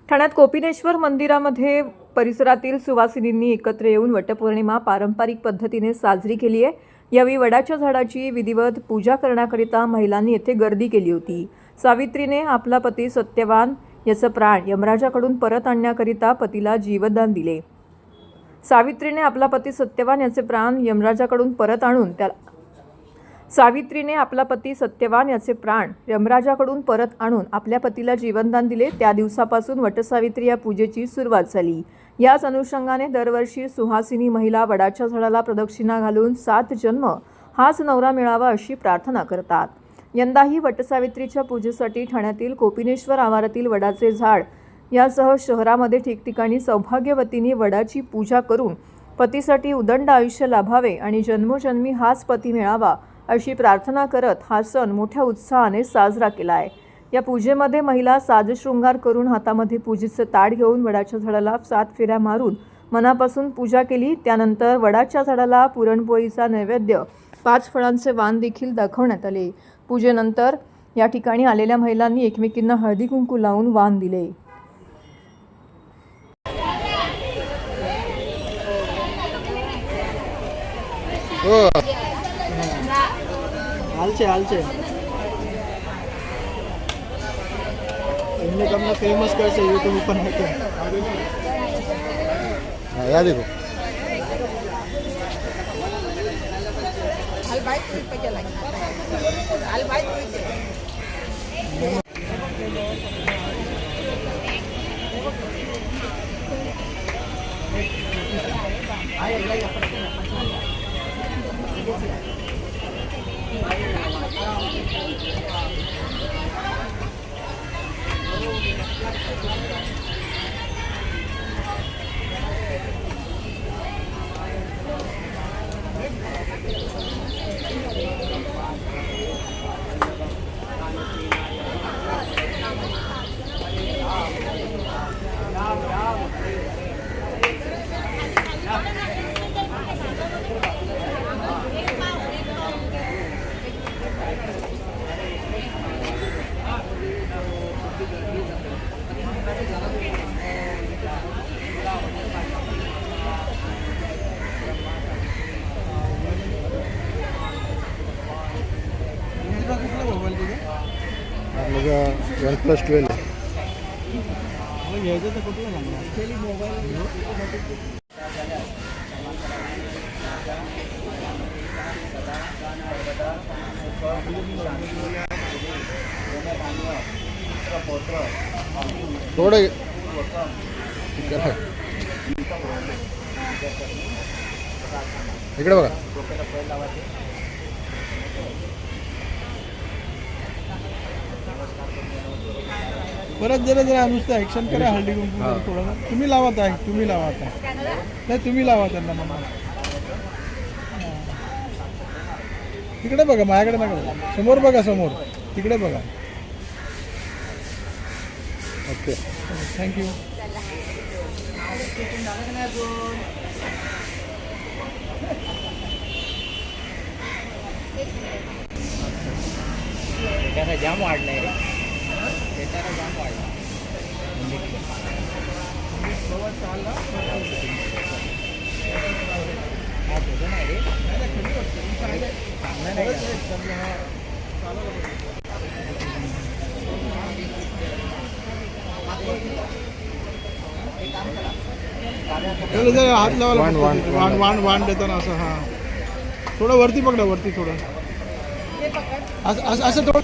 ठाण्यात कोपिनेश्वर मंदिरामध्ये परिसरातील सुवासिनींनी एकत्र येऊन वटपौर्णिमा पारंपरिक पद्धतीने साजरी केली आहे। यावेळी वडाच्या झाडाची विधिवत पूजा करण्याकरिता महिलांनी येथे गर्दी केली होती। सावित्रीने आपला पती सत्यवान याचं प्राण यमराजाकडून परत आणण्याकरिता पतीला जीवदान दिले। सावित्रीने आपला पती सत्यवान याचे प्राण यमराजाकडून परत आणून आपल्या पतीला जीवनदान दिले। त्या दिवसापासून वटसावित्री या पूजेची सुरुवात झाली। याच अनुषंगाने दरवर्षी सुहासिनी महिला वडाच्या झाडाला प्रदक्षिणा घालून 7 जन्म हाच नवरा मिळावा अशी प्रार्थना करतात। यंदाही वटसावित्रीच्या पूजेसाठी ठाण्यातील कोपिनेश्वर आवारातील वडाचे झाड यासह शहरामध्ये ठिकठिकाणी सौभाग्यवतींनी वडाची पूजा करून पतीसाठी उदंड आयुष्य लाभावे आणि जन्मोजन्मी हाच पती मिळावा अशी प्रार्थना करत हा सण मोठ्या उत्साहाने साजरा केला आहे। या पूजेमध्ये महिला साजशृंगार करून हातामध्ये पूजेचे ताट घेऊन वडाच्या झाडाला 7 फेऱ्या मारून मनापासून पूजा केली। त्यानंतर वडाच्या झाडाला पुरणपोळीचा नैवेद्य 5 फळांचे वाण देखील दाखवण्यात आले। पूजेनंतर या ठिकाणी आलेल्या महिलांनी एकमेकींना हळदी कुंकू लावून वाण दिले। हालचे इनमें कम फेमस कैसे यूट्यूब पर है याद देखो OnePlus 12 थोडं इकडे बघा। परत जरा नुसतं ॲक्शन करा हळदी कुंकू थोडं तुम्ही लावा नाही तुम्ही लावा त्यांना मग तिकडे बघा माझ्याकडे नका समोर बघा समोर तिकडे बघा। Okay thank you. जाम वाढलाय रे जाम वाढला हात लावायला वाण देताना असं हां थोडं वरती पकडा थोडं असं थोडं